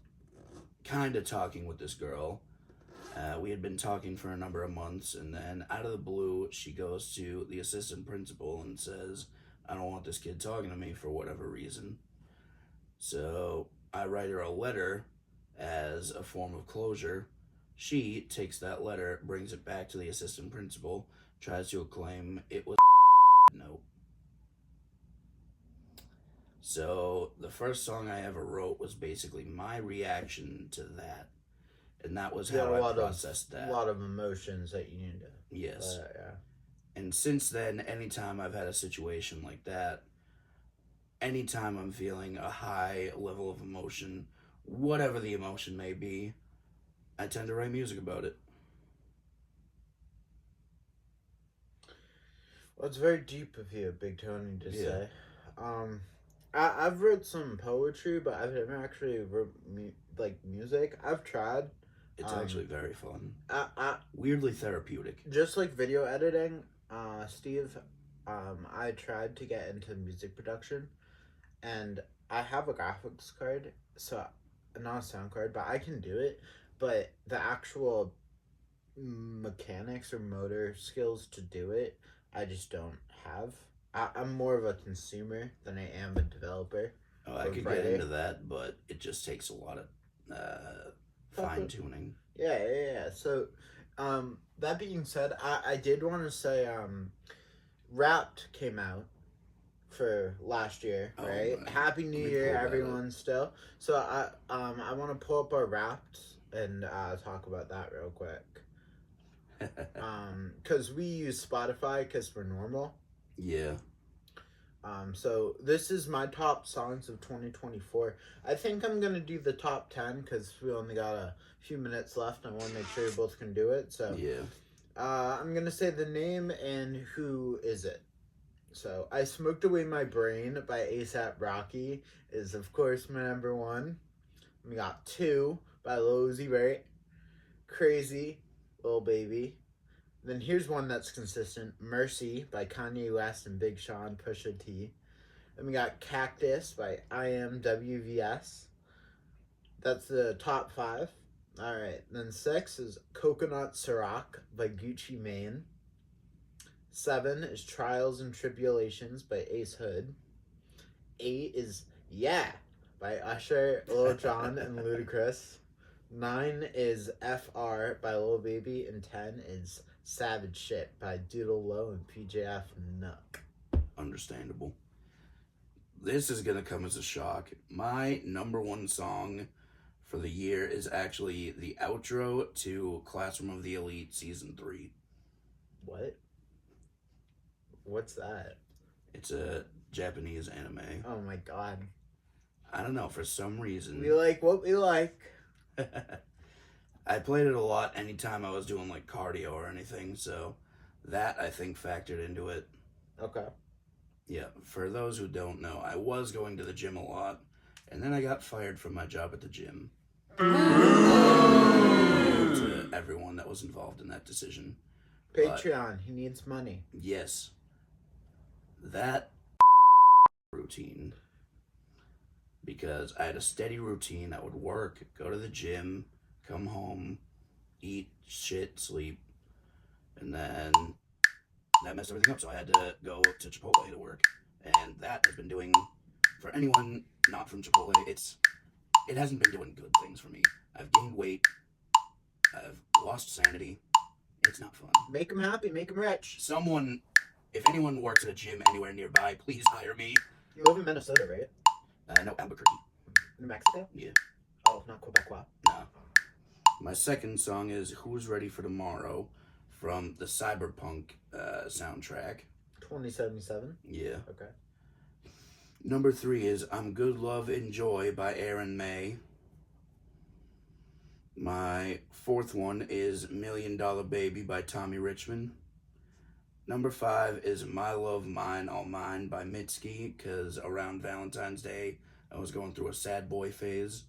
kind of talking with this girl. We had been talking for a number of months, and then out of the blue, she goes to the assistant principal and says, I don't want this kid talking to me for whatever reason. So I write her a letter as a form of closure. She takes that letter, brings it back to the assistant principal, tries to claim it was note. So the first song I ever wrote was basically my reaction to that. And that was how I processed that. A lot of emotions that you need to... Yes. Yeah. And since then, anytime I've had a situation like that, anytime I'm feeling a high level of emotion, whatever the emotion may be, I tend to write music about it. Well, it's very deep of you, Big Tony, to say. I've wrote some poetry, but I've never actually wrote music. I've tried. It's actually very fun. I Weirdly therapeutic. just like video editing, Steve, I tried to get into music production, and I have a graphics card, so not a sound card, but I can do it. But the actual mechanics or motor skills to do it, I just don't have. I'm more of a consumer than I am a developer. Oh, I could get into that, but it just takes a lot of fine tuning. Yeah. So, that being said, I did want to say, Wrapped came out for last year, right? Right. Happy New Year, everyone! Still, so I want to pull up our Wrapped and talk about that real quick. Because we use Spotify because we're normal. Yeah. So this is my top songs of 2024. I think I'm gonna do the top 10 because we only got a few minutes left. I want to make sure you both can do it. So yeah. I'm gonna say the name and who is it. So I Smoked Away My Brain by A$AP Rocky is of course my number 1. We got 2 by Lil Uzi Vert, Crazy, Lil Baby. Then here's one that's consistent, Mercy by Kanye West and Big Sean, Pusha T. Then we got Cactus by IMWVS. That's the top 5. Alright, then 6 is Coconut Ciroc by Gucci Mane. 7 is Trials and Tribulations by Ace Hood. 8 is Yeah by Usher, Lil Jon, and Ludacris. 9 is FR by Lil Baby, and 10 is Savage Shit by Doodle Low and PJF Nook. Understandable. This is gonna come as a shock. My number 1 song for the year is actually the outro to Classroom of the Elite Season 3. What? What's that? It's a Japanese anime. Oh my god. I don't know, for some reason. We like what we like. I played it a lot anytime I was doing like cardio or anything, so that I think factored into it. Okay. Yeah, for those who don't know, I was going to the gym a lot, and then I got fired from my job at the gym. To everyone that was involved in that decision. Patreon, he needs money. Yes. That routine. Because I had a steady routine. I would work, go to the gym, come home, eat, shit, sleep, and then that messed everything up. So I had to go to Chipotle to work, and that has been doing, for anyone not from Chipotle, it hasn't been doing good things for me. I've gained weight, I've lost sanity. It's not fun. Make them happy, make them rich. Someone, if anyone works at a gym anywhere nearby, please hire me. You live in Minnesota, right? No, Albuquerque. New Mexico? Yeah. Oh, not Quebecois. No. My second song is Who's Ready for Tomorrow from the Cyberpunk soundtrack. 2077. Yeah. Okay. Number 3 is I'm Good Love Enjoy by Aaron May. My fourth one is Million Dollar Baby by Tommy Richmond. Number 5 is My Love Mine All Mine by Mitski, because around Valentine's Day I was going through a sad boy phase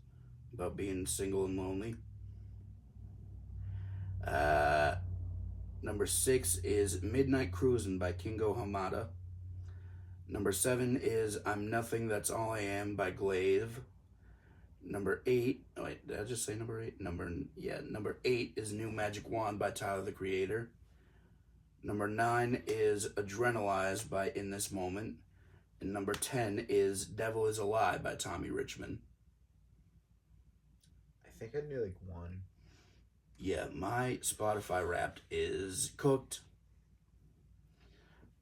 about being single and lonely. Number 6 is Midnight Cruisin' by Kingo Hamada. Number 7 is I'm Nothing That's All I Am by Glaive. Number 8, oh wait, did I just say number 8? Number 8 is New Magic Wand by Tyler, the Creator. Number 9 is Adrenalize by In This Moment. And number 10 is Devil Is a Lie by Tommy Richmond. I think I knew like one. Yeah, my Spotify Wrapped is cooked.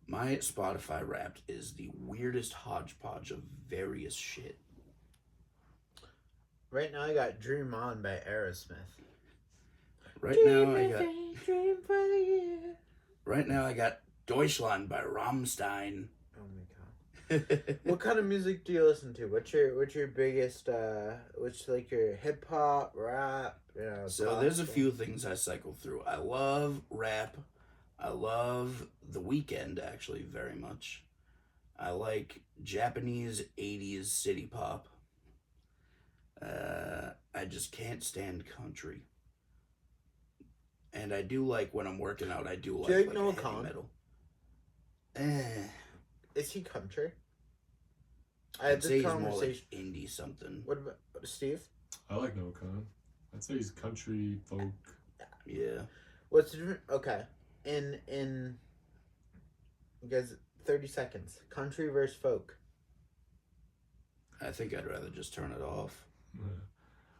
My Spotify Wrapped is the weirdest hodgepodge of various shit. Right now I got Dream On by Aerosmith. Right now I got Deutschland by Rammstein. Oh my god. What kind of music do you listen to? What's your biggest what's like your hip hop, rap, So there's a few things I cycle through. I love rap. I love The Weeknd actually very much. I like Japanese 80s city pop. I just can't stand country. And I do like when I'm working out, I do like Jake heavy Noah Khan? metal. Is he country? I had I'd say this he's more like conversation. indie something. What about Steve? I like Noah Khan. I'd say he's country, folk. Yeah. What's the difference? Okay. In you guys 30 seconds. Country versus folk. I think I'd rather just turn it off. Yeah.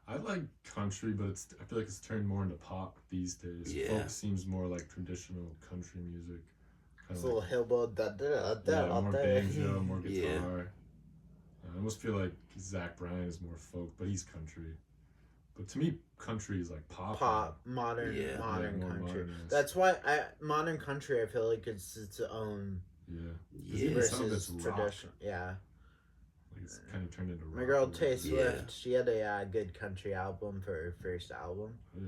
I like country, but I feel like it's turned more into pop these days. Yeah. Folk seems more like traditional country music. It's a Kinda little hillbilly more banjo, more guitar. Yeah. I almost feel like Zach Bryan is more folk, but he's country. But to me, country is like pop. Pop, modern Yeah. modern Yeah, more country. modernized. That's why modern country I feel like it's its own Yeah. Yeah. Even some of versus it's rock. traditional. Yeah. Like it's kind of turned into rock. My girl a little Tay bit. Swift, she had a good country album for her first album. Yeah.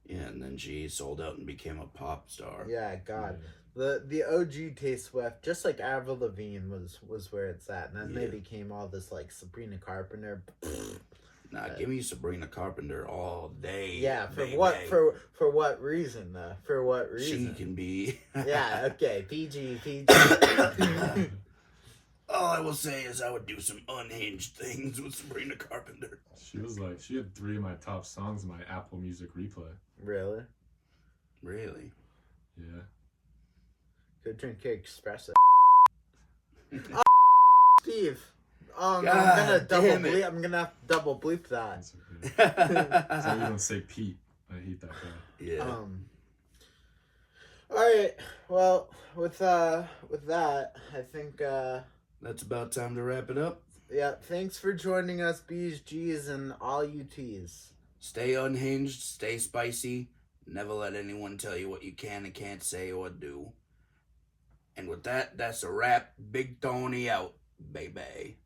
Yeah, and then she sold out and became a pop star. Yeah, God. Yeah. The OG Tay Swift, just like Avril Lavigne was where it's at. And then they Yeah. became all this like Sabrina Carpenter. Nah, give me Sabrina Carpenter all day. Yeah, for baby. what reason though? For what reason? She can be. Yeah, okay. PG. All I will say is I would do some unhinged things with Sabrina Carpenter. She had 3 of my top songs in my Apple Music replay. Really? Really? Yeah. Go drink your espresso. Oh, Steve. Oh, no, God I'm gonna double damn it. bleep. I'm gonna have to double bleep that. That's okay. So you don't say Pete. I hate that guy. Yeah. All right. Well, with that, I think That's about time to wrap it up. yeah. Thanks for joining us, B's, G's, and all you T's. Stay unhinged, stay spicy. Never let anyone tell you what you can and can't say or do. And with that, that's a wrap. Big Tony out, baby.